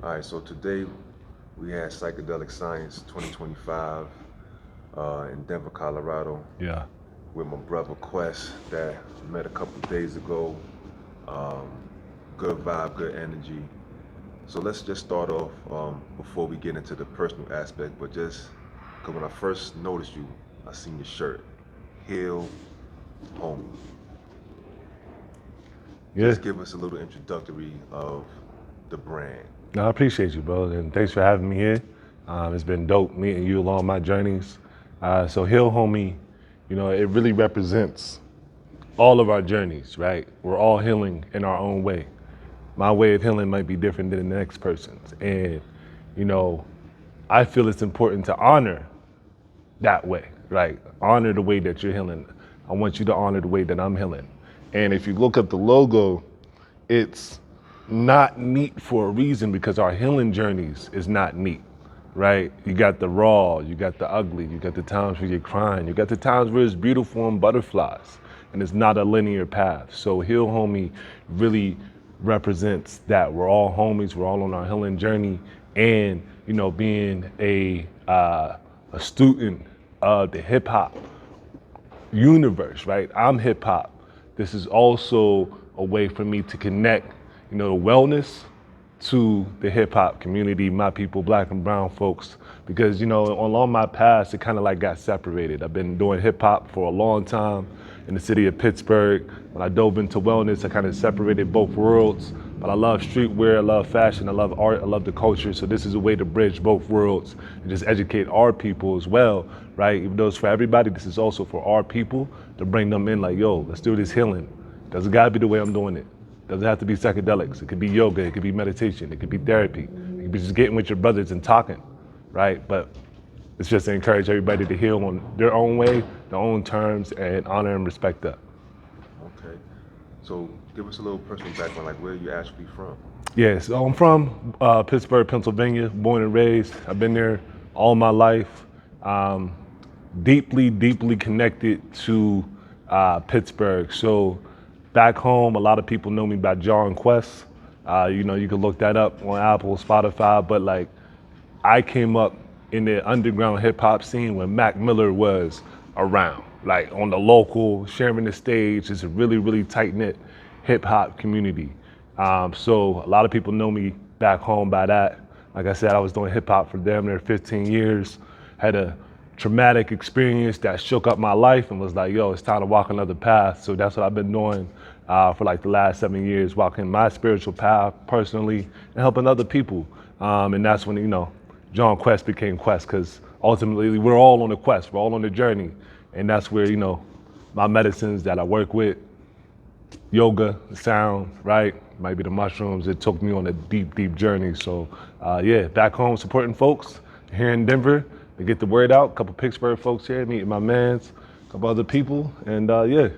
All right, so today we had Psychedelic Science 2025 in Denver, Colorado, Yeah. with my brother Quest that I met a couple of days ago. Um, Good vibe, good energy. So let's just start off before we get into the personal aspect, but just because when I first noticed you, I seen your shirt, Hill Homie. Yeah. Just give us a little introductory of the brand. No, I appreciate you, bro, and thanks for having me here. It's been dope meeting you along my journeys. So Hill Homie, it really represents all of our journeys, right? We're all healing in our own way. My way of healing might be different than the next person's. And, you know, I feel it's important to honor that way, right? Honor the way that you're healing. I want you to honor the way that I'm healing. And if you look at the logo, it's not neat for a reason because our healing journeys is not neat, right? You got the raw, you got the ugly, you got the times where you're crying, you got the times where it's beautiful and butterflies, and it's not a linear path. So Heal Homie really represents that we're all homies, we're all on our healing journey, and being a student of the hip hop universe, right? I'm hip hop. This is also a way for me to connect, the wellness to the hip hop community, my people, black and brown folks, because, along my past, it kind of like got separated. I've been doing hip hop for a long time in the city of Pittsburgh. When I dove into wellness, I kind of separated both worlds. But I love streetwear, I love fashion, I love art, I love the culture. So this is a way to bridge both worlds and just educate our people as well, right? Even though it's for everybody, this is also for our people to bring them in like, yo, let's do this healing. Doesn't gotta be the way I'm doing it. Doesn't have to be psychedelics. It could be yoga, it could be meditation, it could be therapy. It could be just getting with your brothers and talking, right? But it's just to encourage everybody to heal on their own way, their own terms, and honor and respect that. Okay. So give us a little personal background, like where you actually from. Yeah, so I'm from Pittsburgh, Pennsylvania, born and raised. I've been there all my life. Um, deeply connected to Pittsburgh. So back home, a lot of people know me by John Quest. You can look that up on Apple, Spotify. But like, I came up in the underground hip hop scene when Mac Miller was around, like on the local, sharing the stage. It's a really tight knit hip hop community. So a lot of people know me back home by that. Like I said, I was doing hip hop for damn near 15 years. Had a traumatic experience that shook up my life and was like, yo, it's time to walk another path. So that's what I've been doing for like the last 7 years, walking my spiritual path personally and helping other people. And that's when, John Quest became Quest, because ultimately we're all on a quest, we're all on a journey. And that's where, my medicines that I work with, yoga, sound, right? Might be the mushrooms. It took me on a deep journey. So yeah, back home supporting folks here in Denver to get the word out. A couple Pittsburgh folks here, meeting my mans, a couple other people. And yeah,